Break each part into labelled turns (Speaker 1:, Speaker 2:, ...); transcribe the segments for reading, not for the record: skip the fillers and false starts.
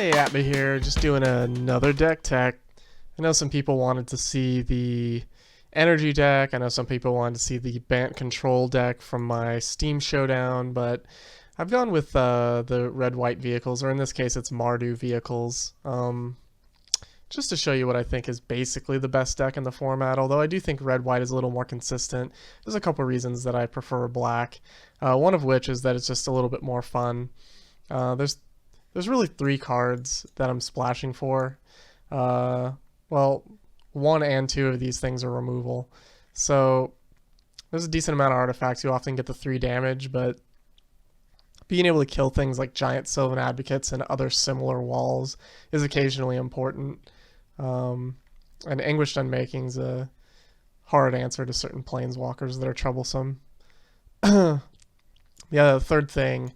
Speaker 1: Hey, Atma here, just doing another deck tech. I know some people wanted to see the energy deck. I know some people wanted to see the Bant control deck from my Steam Showdown, but I've gone with the red-white vehicles, or in this case it's Mardu vehicles, just to show you what I think is basically the best deck in the format, although I do think red-white is a little more consistent. There's a couple reasons that I prefer black, one of which is that it's just a little bit more fun. There's really three cards that I'm splashing for. Well, one and two of these things are removal. So there's a decent amount of artifacts. You often get the 3 damage, but being able to kill things like giant Sylvan Advocates and other similar walls is occasionally important. And Anguished Unmaking is a hard answer to certain planeswalkers that are troublesome. The third thing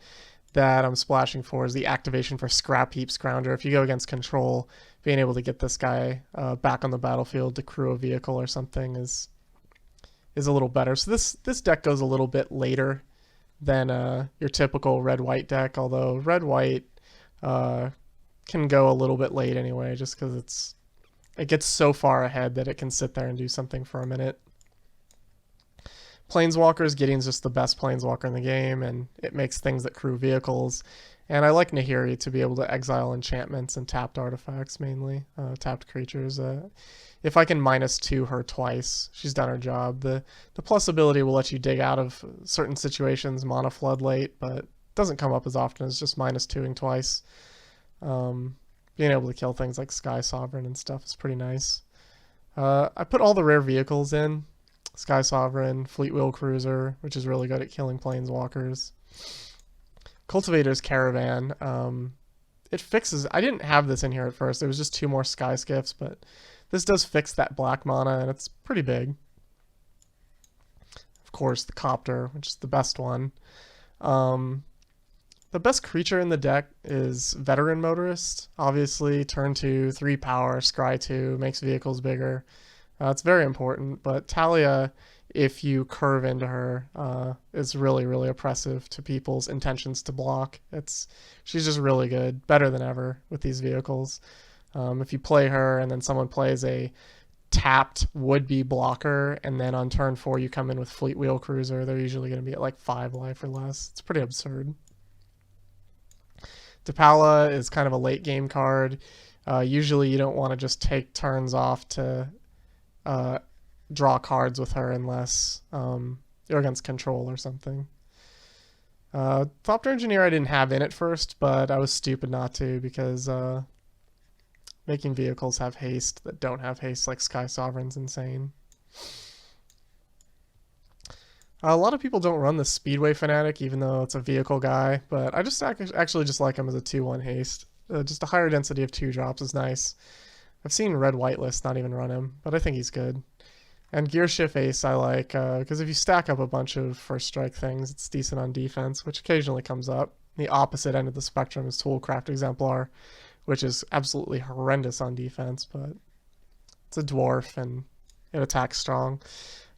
Speaker 1: that I'm splashing for is the activation for Scrapheap Scrounger. If you go against control, being able to get this guy back on the battlefield to crew a vehicle or something is a little better. So this deck goes a little bit later than your typical red-white deck, although red-white can go a little bit late anyway, just because it gets so far ahead that it can sit there and do something for a minute. Planeswalkers, Gideon's just the best planeswalker in the game, and it makes things that crew vehicles. And I like Nahiri to be able to exile enchantments and tapped artifacts, mainly tapped creatures. If I can -2 her twice, she's done her job. The plus ability will let you dig out of certain situations, mana flood late, but it doesn't come up as often as just -2ing twice. Being able to kill things like Skysovereign and stuff is pretty nice. I put all the rare vehicles in. Skysovereign, Fleetwheel Cruiser, which is really good at killing planeswalkers. Cultivator's Caravan. It fixes... I didn't have this in here at first. There was just 2 more Sky Skiffs, but this does fix that black mana, and it's pretty big. Of course, the Copter, which is the best one. The best creature in the deck is Veteran Motorist. Obviously, turn 2, 3 power, scry 2, makes vehicles bigger. It's very important, but Thalia, if you curve into her, is really, really oppressive to people's intentions to block. She's just really good, better than ever with these vehicles. If you play her and then someone plays a tapped would-be blocker, and then on turn 4 you come in with Fleetwheel Cruiser, they're usually going to be at like 5 life or less. It's pretty absurd. Depala is kind of a late game card. Usually you don't want to just take turns off to draw cards with her unless you're against control or something. Thopter Engineer I didn't have in at first, but I was stupid not to because making vehicles have haste that don't have haste like Skysovereign's insane. A lot of people don't run the Speedway Fanatic even though it's a vehicle guy, but I just actually just like him as a 2/1 haste. Just a higher density of 2 drops is nice. I've seen red-white lists not even run him, but I think he's good. And Gearshift Ace I like, because if you stack up a bunch of first strike things, it's decent on defense, which occasionally comes up. The opposite end of the spectrum is Toolcraft Exemplar, which is absolutely horrendous on defense, but it's a dwarf and it attacks strong.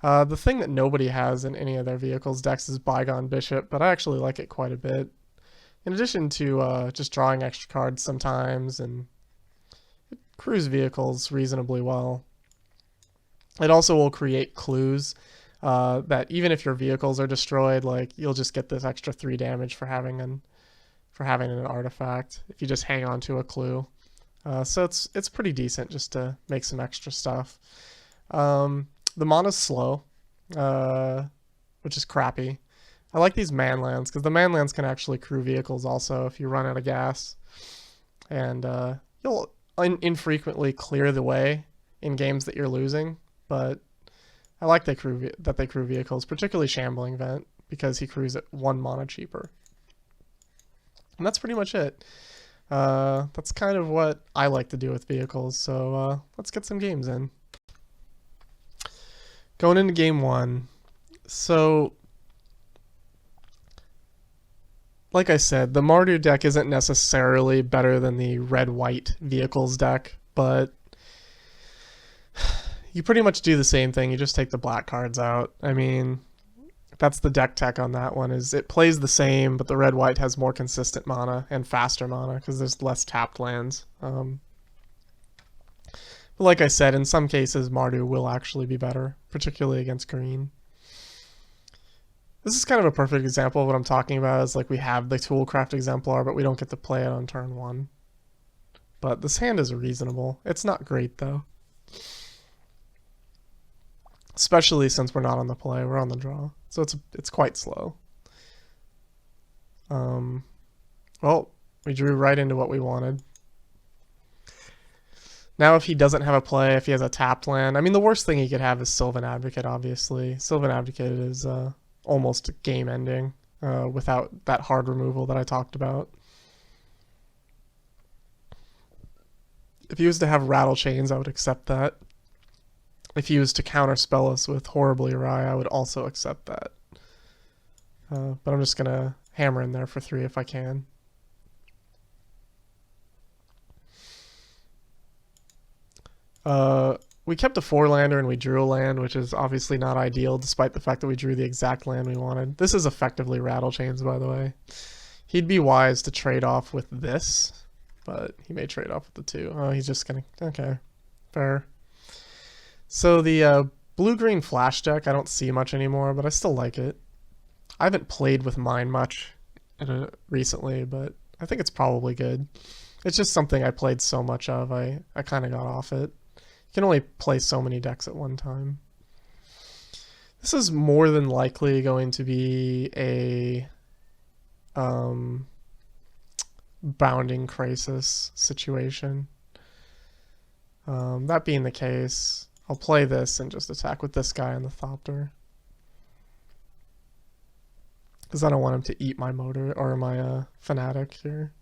Speaker 1: The thing that nobody has in any of their vehicles decks is Bygone Bishop, but I actually like it quite a bit. In addition to just drawing extra cards sometimes, and crews vehicles reasonably well. It also will create clues that even if your vehicles are destroyed, like you'll just get this extra 3 damage for having an artifact if you just hang on to a clue. So it's pretty decent just to make some extra stuff. The mana's slow, which is crappy. I like these manlands because the manlands can actually crew vehicles also if you run out of gas, and you'll infrequently clear the way in games that you're losing, but I like that they crew vehicles, particularly Shambling Vent, because he crews it 1 mana cheaper. And that's pretty much it. That's kind of what I like to do with vehicles, so let's get some games in. Going into game 1. So, like I said, the Mardu deck isn't necessarily better than the red-white vehicles deck, but you pretty much do the same thing. You just take the black cards out. I mean, That's the deck tech on that one, is it plays the same, but the red-white has more consistent mana and faster mana because there's less tapped lands. But like I said, in some cases, Mardu will actually be better, particularly against green. This is kind of a perfect example of what I'm talking about, is like we have the Toolcraft Exemplar, but we don't get to play it on turn 1. But this hand is reasonable. It's not great, though. Especially since we're not on the play, we're on the draw. So it's quite slow. Well, we drew right into what we wanted. Now if he doesn't have a play, if he has a tapped land, I mean, the worst thing he could have is Sylvan Advocate, obviously. Sylvan Advocate is almost game ending without that hard removal that I talked about. If he was to have Rattle Chains, I would accept that. If he was to counterspell us with Horribly Awry, I would also accept that. But I'm just going to hammer in there for 3 if I can. We kept a 4-lander and we drew a land, which is obviously not ideal, despite the fact that we drew the exact land we wanted. This is effectively Rattle Chains, by the way. He'd be wise to trade off with this, but he may trade off with the 2. Oh, he's just going to... Okay, fair. So the blue-green flash deck, I don't see much anymore, but I still like it. I haven't played with mine much recently, but I think it's probably good. It's just something I played so much of, I kind of got off it. You can only play so many decks at one time. This is more than likely going to be a Bounding Crisis situation. That being the case, I'll play this and just attack with this guy on the Thopter. Because I don't want him to eat my motor or my Fanatic here.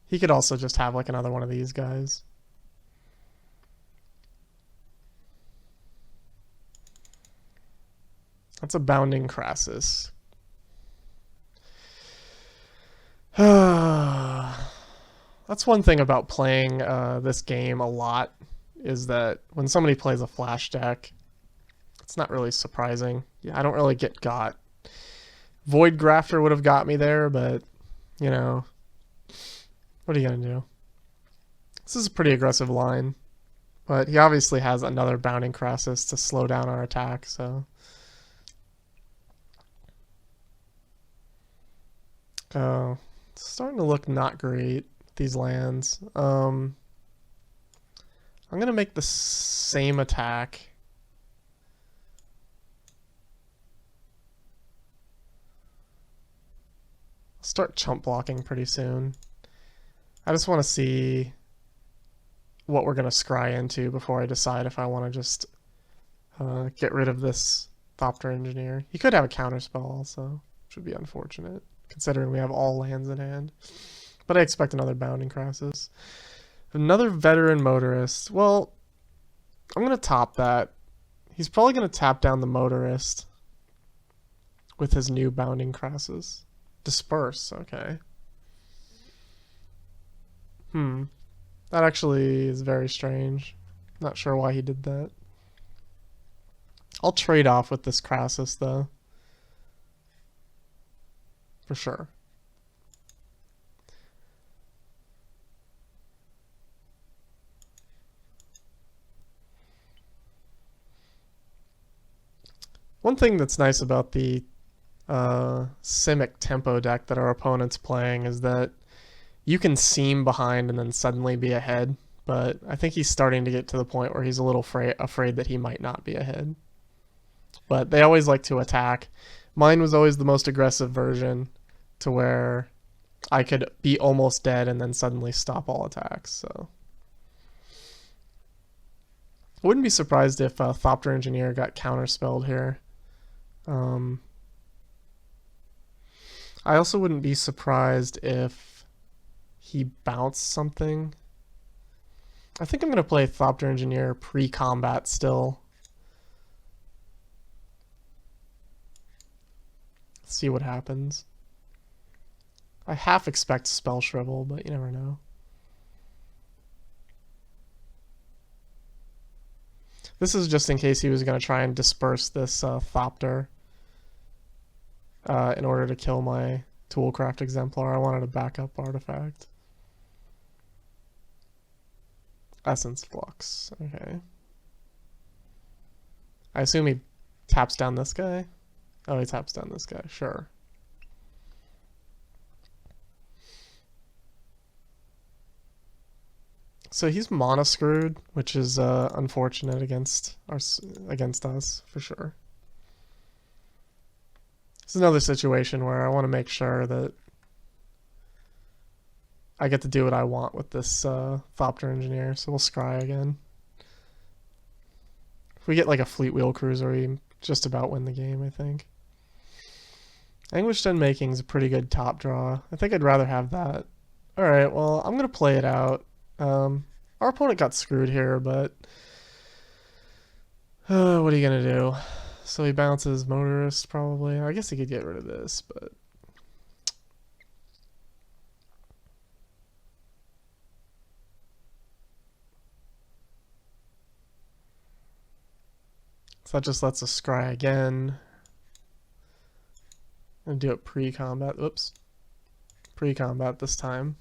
Speaker 1: He could also just have like another one of these guys. That's a Bounding Crisis. That's one thing about playing this game a lot, is that when somebody plays a flash deck, it's not really surprising. Yeah, I don't really get got. Void Grafter would have got me there, but, you know, what are you going to do? This is a pretty aggressive line, but he obviously has another Bounding Crisis to slow down our attack, so... Oh, it's starting to look not great, these lands. I'm going to make the same attack. I'll start chump blocking pretty soon. I just want to see what we're going to scry into before I decide if I want to just get rid of this Thopter Engineer. He could have a counterspell also, which would be unfortunate, considering we have all lands in hand. But I expect another Bounding Crisis. Another Veteran Motorist. Well, I'm going to top that. He's probably going to tap down the Motorist with his new Bounding Crisis. Disperse, okay. That actually is very strange. Not sure why he did that. I'll trade off with this Crisis, though. For sure. One thing that's nice about the Simic Tempo deck that our opponent's playing is that you can seem behind and then suddenly be ahead, but I think he's starting to get to the point where he's a little afraid that he might not be ahead. But they always like to attack. Mine was always the most aggressive version, to where I could be almost dead and then suddenly stop all attacks. So I wouldn't be surprised if Thopter Engineer got counterspelled here. I also wouldn't be surprised if he bounced something. I think I'm going to play Thopter Engineer pre-combat still. Let's see what happens. I half expect Spell Shrivel, but you never know. This is just in case he was going to try and disperse this Thopter in order to kill my Toolcraft Exemplar. I wanted a backup artifact. Essence Flux. Okay. I assume he taps down this guy? Oh, he taps down this guy. Sure. So he's mana screwed, which is unfortunate against us for sure. This is another situation where I want to make sure that I get to do what I want with this Thopter Engineer. So we'll scry again. If we get like a Fleetwheel Cruiser, we just about win the game, I think. Anguished Unmaking is a pretty good top draw. I think I'd rather have that. Alright, well, I'm going to play it out. Our opponent got screwed here, but what are you going to do? So he bounces Motorist, probably. I guess he could get rid of this, but... So that just lets us scry again. And do it pre-combat. Oops. Pre-combat this time.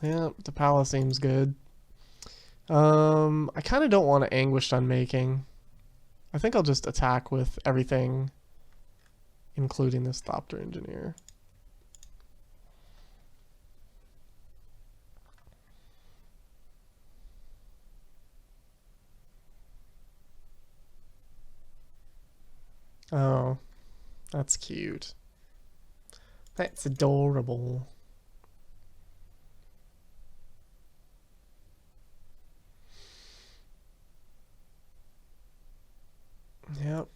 Speaker 1: Yeah, Depala seems good. I kind of don't want to Anguished Unmaking. I think I'll just attack with everything, including this Thopter Engineer. Oh, that's cute. That's adorable. Yep.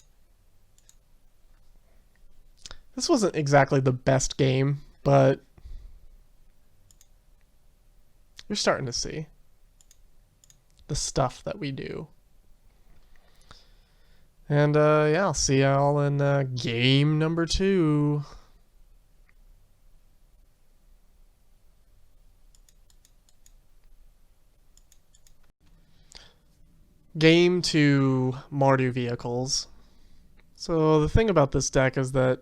Speaker 1: This wasn't exactly the best game, but you're starting to see the stuff that we do. And yeah, I'll see y'all in game number 2. Game 2 Mardu vehicles. So the thing about this deck is that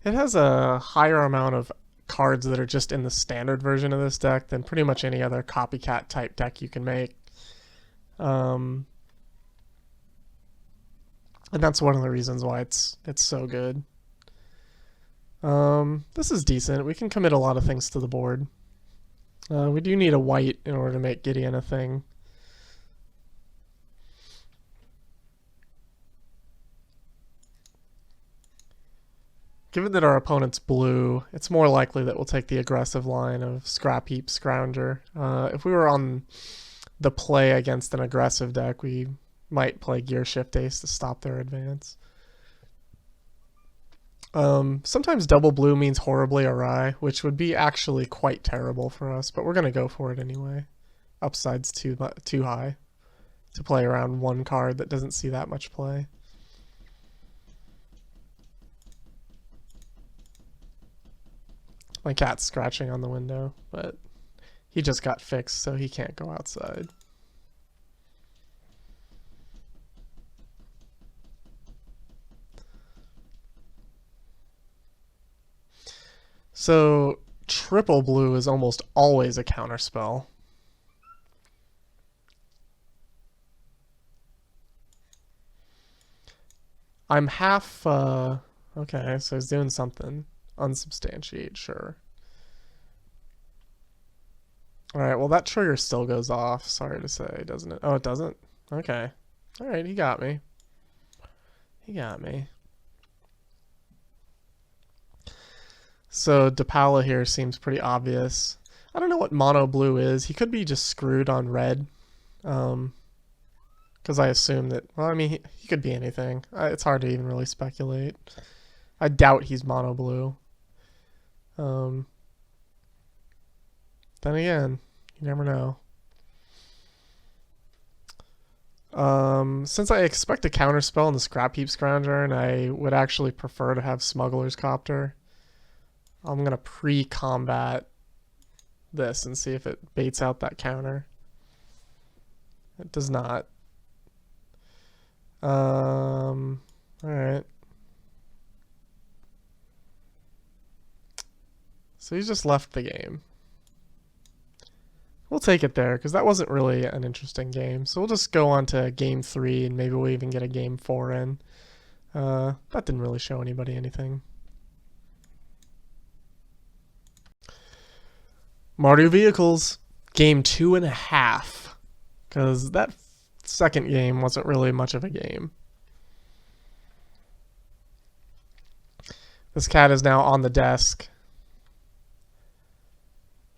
Speaker 1: it has a higher amount of cards that are just in the standard version of this deck than pretty much any other copycat type deck you can make. And that's one of the reasons why it's so good. This is decent. We can commit a lot of things to the board. We do need a white in order to make Gideon a thing. Given that our opponent's blue, it's more likely that we'll take the aggressive line of Scrapheap Scrounger. If we were on the play against an aggressive deck, we might play Gearshift Ace to stop their advance. Sometimes double blue means horribly awry, which would be actually quite terrible for us, but we're going to go for it anyway. Upside's too high to play around one card that doesn't see that much play. My cat's scratching on the window, but he just got fixed, so he can't go outside. So triple blue is almost always a counterspell. I'm half, okay, so he's doing something. Unsubstantiate, sure. Alright, well that trigger still goes off, sorry to say, doesn't it? Oh, it doesn't? Okay. Alright, he got me. He got me. So Depala here seems pretty obvious. I don't know what mono blue is. He could be just screwed on red. Because I assume that, well, I mean, he could be anything. It's hard to even really speculate. I doubt he's mono blue. Then again, you never know. Since I expect a counterspell in the Scrapheap Scrounger, and I would actually prefer to have Smuggler's Copter, I'm going to pre-combat this and see if it baits out that counter. It does not. Alright. So he's just left the game. We'll take it there, because that wasn't really an interesting game. So we'll just go on to game 3, and maybe we'll even get a game 4 in. That didn't really show anybody anything. Mardu vehicles, game 2.5. Because that second game wasn't really much of a game. This cat is now on the desk,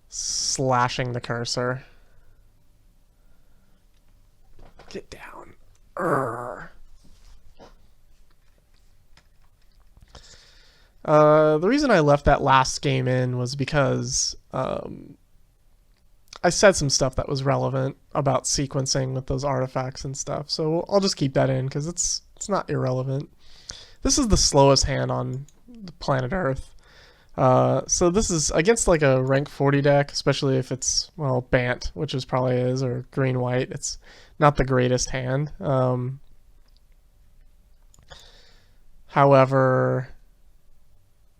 Speaker 1: slashing the cursor. Get down. Urgh. The reason I left that last game in was because I said some stuff that was relevant about sequencing with those artifacts and stuff. So I'll just keep that in because it's not irrelevant. This is the slowest hand on the planet Earth. So this is against like a rank 40 deck, especially if it's, well, Bant, which is probably is, or green-white. It's not the greatest hand. However,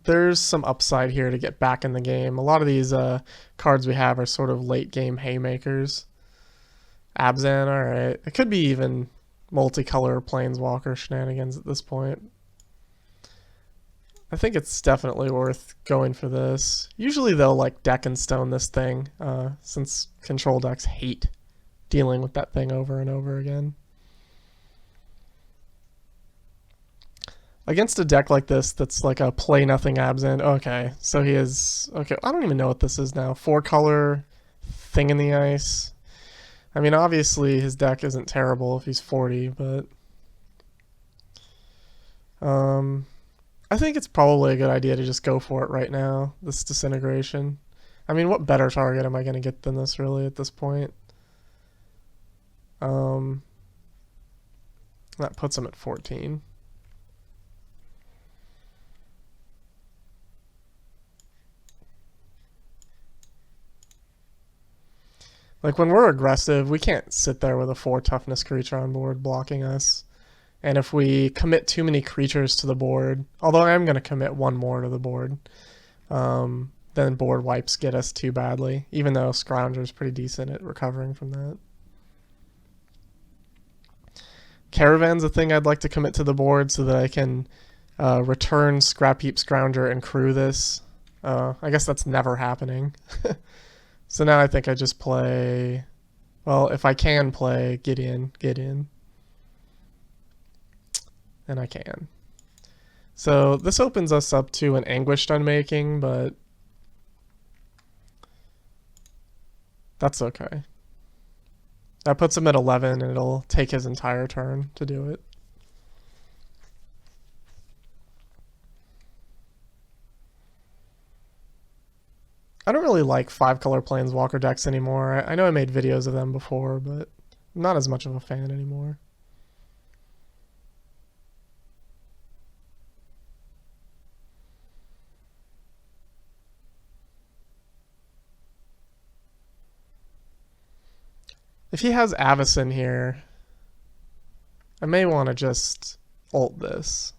Speaker 1: there's some upside here to get back in the game. A lot of these cards we have are sort of late game haymakers. Abzan, alright. It could be even multicolor planeswalker shenanigans at this point. I think it's definitely worth going for this. Usually they'll like deck and stone this thing, since control decks hate dealing with that thing over and over again. Against a deck like this that's like a play nothing Abzan, okay, so he is, okay, I don't even know what this is now. 4-color thing in the ice. I mean, obviously his deck isn't terrible if he's 40, but I think it's probably a good idea to just go for it right now, this disintegration. I mean, what better target am I going to get than this, really, at this point? That puts him at 14. Like, when we're aggressive, we can't sit there with a 4 toughness creature on board blocking us. And if we commit too many creatures to the board, although I am going to commit one more to the board, then board wipes get us too badly, even though Scrounger is pretty decent at recovering from that. Caravan's a thing I'd like to commit to the board so that I can return Scrapheap Scrounger and crew this. I guess that's never happening. So now I think I just play, well, if I can play Gideon. And I can. So this opens us up to an Anguished Unmaking, but that's okay. That puts him at 11, and it'll take his entire turn to do it. I don't really like 5-color Planeswalker decks anymore. I know I made videos of them before, but I'm not as much of a fan anymore. If he has Avacyn here, I may want to just ult this.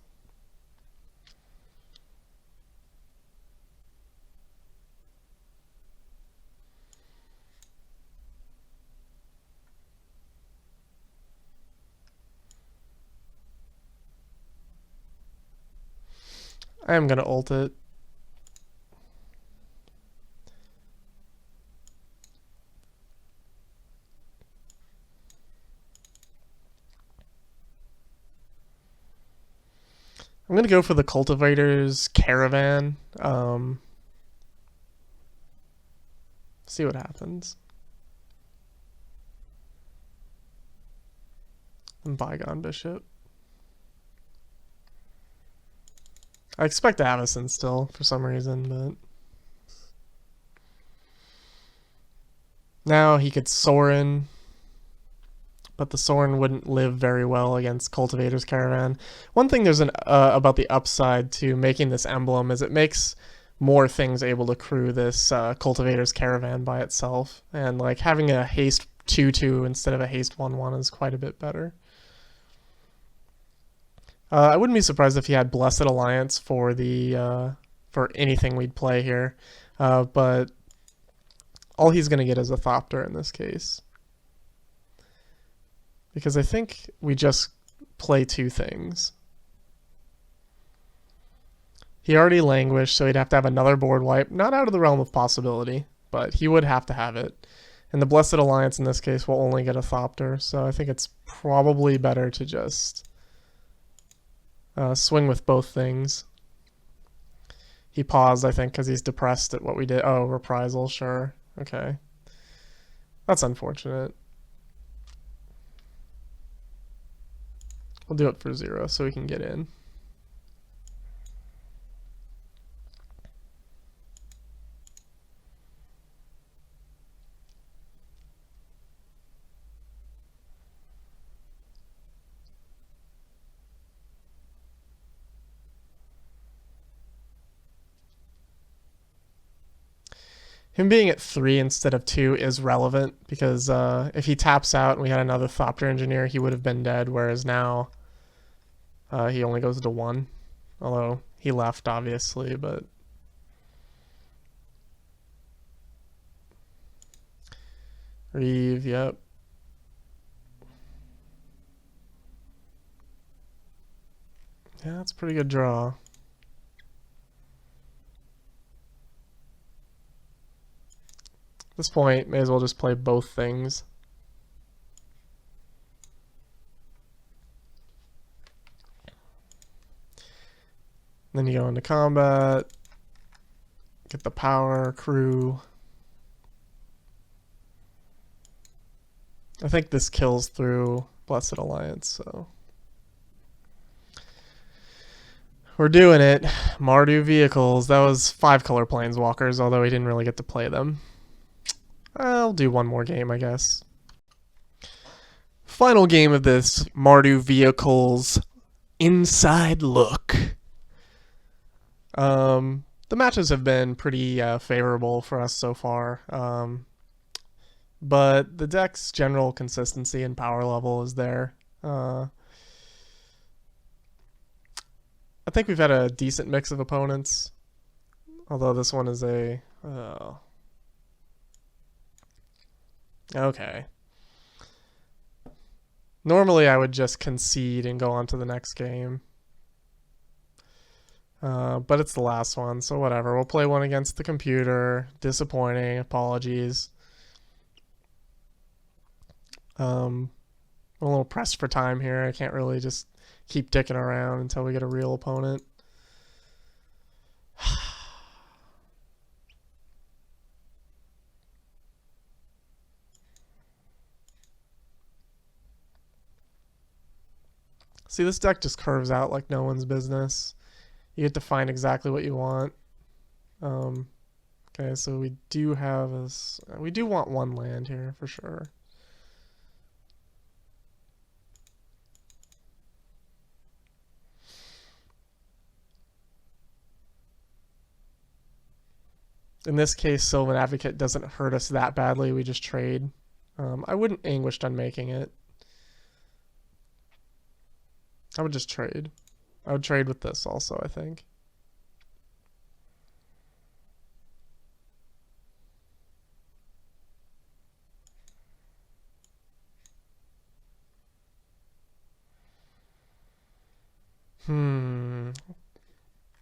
Speaker 1: I am going to ult it. I'm going to go for the Cultivator's Caravan. See what happens. And Bygone Bishop. I expect Avacyn still for some reason, but now he could Sorin, but the Sorin wouldn't live very well against Cultivator's Caravan. One thing there's an about the upside to making this emblem is it makes more things able to crew this Cultivator's Caravan by itself. And like having a haste 2/2 instead of a haste 1/1 is quite a bit better. I wouldn't be surprised if he had Blessed Alliance for the for anything we'd play here, but all he's going to get is a Thopter in this case. Because I think we just play two things. He already languished, so he'd have to have another board wipe. Not out of the realm of possibility, but he would have to have it. And the Blessed Alliance in this case will only get a Thopter, so I think it's probably better to just swing with both things. He paused, I think, because he's depressed at what we did. Oh, reprisal, sure. Okay. That's unfortunate. We'll do it for 0 so we can get in. Him being at 3 instead of 2 is relevant because if he taps out and we had another Thopter Engineer, he would have been dead, whereas now he only goes to 1. Although he left, obviously, but... Reeve, yep. Yeah, that's a pretty good draw. At this point, may as well just play both things. Then you go into combat, get the power, crew. I think this kills through Blessed Alliance, so. We're doing it. Mardu vehicles. That was 5-color planeswalkers, although we didn't really get to play them. I'll do one more game, I guess. Final game of this Mardu Vehicles Inside Look. The matches have been pretty favorable for us so far, but the deck's general consistency and power level is there. I think we've had a decent mix of opponents, although this one is a... Okay. Normally I would just concede and go on to the next game. But it's the last one, so whatever. We'll play one against the computer. Disappointing. Apologies. I'm a little pressed for time here. I can't really just keep dicking around until we get a real opponent. See, this deck just curves out like no one's business. You get to find exactly what you want. Okay, so we do have this. We do want one land here for sure. In this case, Sylvan Advocate doesn't hurt us that badly. We just trade. I wouldn't Anguished Unmaking it. I would just trade. I would trade with this also, I think.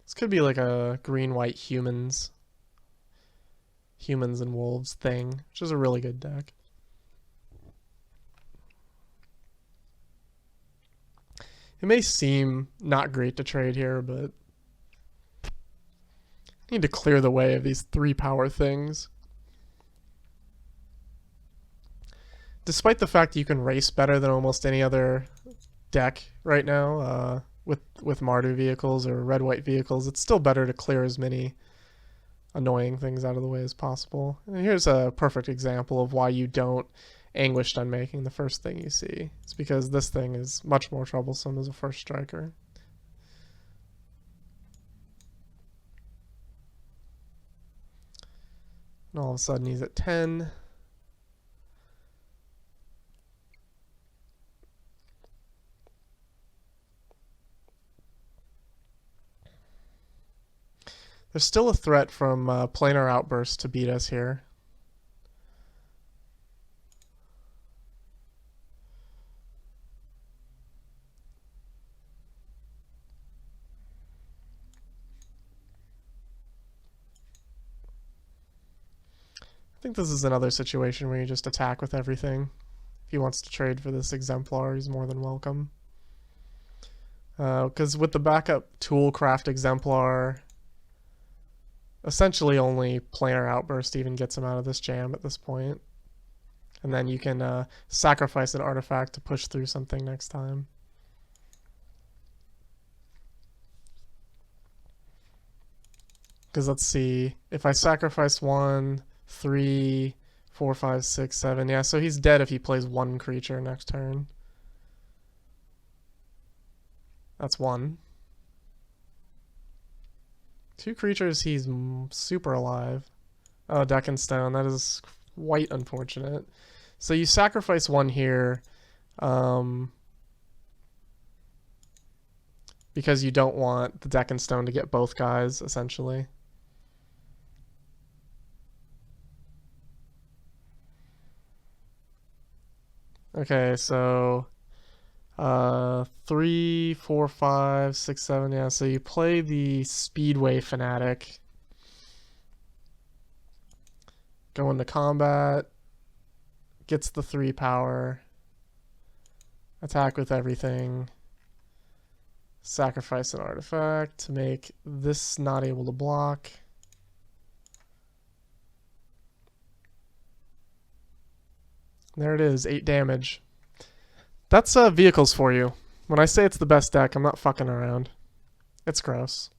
Speaker 1: This could be like a green-white humans and wolves thing, which is a really good deck. It may seem not great to trade here, but I need to clear the way of these 3-power things. Despite the fact that you can race better than almost any other deck right now with Mardu vehicles or red-white vehicles, it's still better to clear as many annoying things out of the way as possible. And here's a perfect example of why you don't Anguished Unmaking the first thing you see. It's because this thing is much more troublesome as a first striker. And all of a sudden he's at 10. There's still a threat from planar outbursts to beat us here. I think this is another situation where you just attack with everything. If he wants to trade for this Exemplar, he's more than welcome. Because with the backup Toolcraft Exemplar, essentially only planar outburst even gets him out of this jam at this point. And then you can sacrifice an artifact to push through something next time. Because let's see, if I sacrifice 1, 3, 4, 5, 6, 7, yeah, so he's dead if he plays one creature next turn. That's 1. 2 creatures, he's super alive. Oh, Deck and Stone, that is quite unfortunate. So you sacrifice 1 here because you don't want the Deck and Stone to get both guys, essentially. Okay, so 3, 4, 5, 6, 7, yeah, so you play the Speedway Fanatic. Go into combat, gets the 3 power, attack with everything, sacrifice an artifact to make this not able to block. There it is, 8 damage. That's vehicles for you. When I say it's the best deck, I'm not fucking around. It's gross.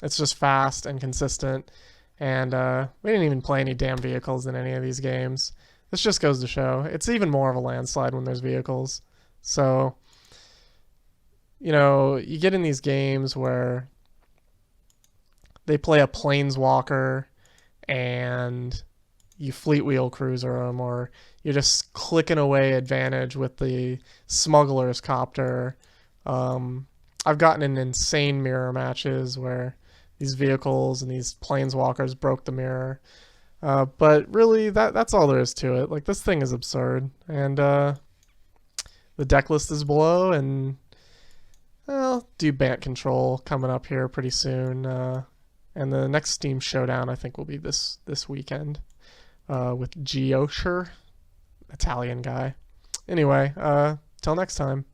Speaker 1: It's just fast and consistent, and we didn't even play any damn vehicles in any of these games. This just goes to show. It's even more of a landslide when there's vehicles. So, you know, you get in these games where they play a Planeswalker and you Fleetwheel Cruiser them, or you're just clicking away advantage with the Smuggler's Copter. I've gotten in insane mirror matches where these vehicles and these Planeswalkers broke the mirror. But really, that's all there is to it. Like, this thing is absurd. And the deck list is below, and I'll do Bant Control coming up here pretty soon. And the next Steam Showdown, I think, will be this weekend with Gearshift, Italian guy. Anyway, till next time.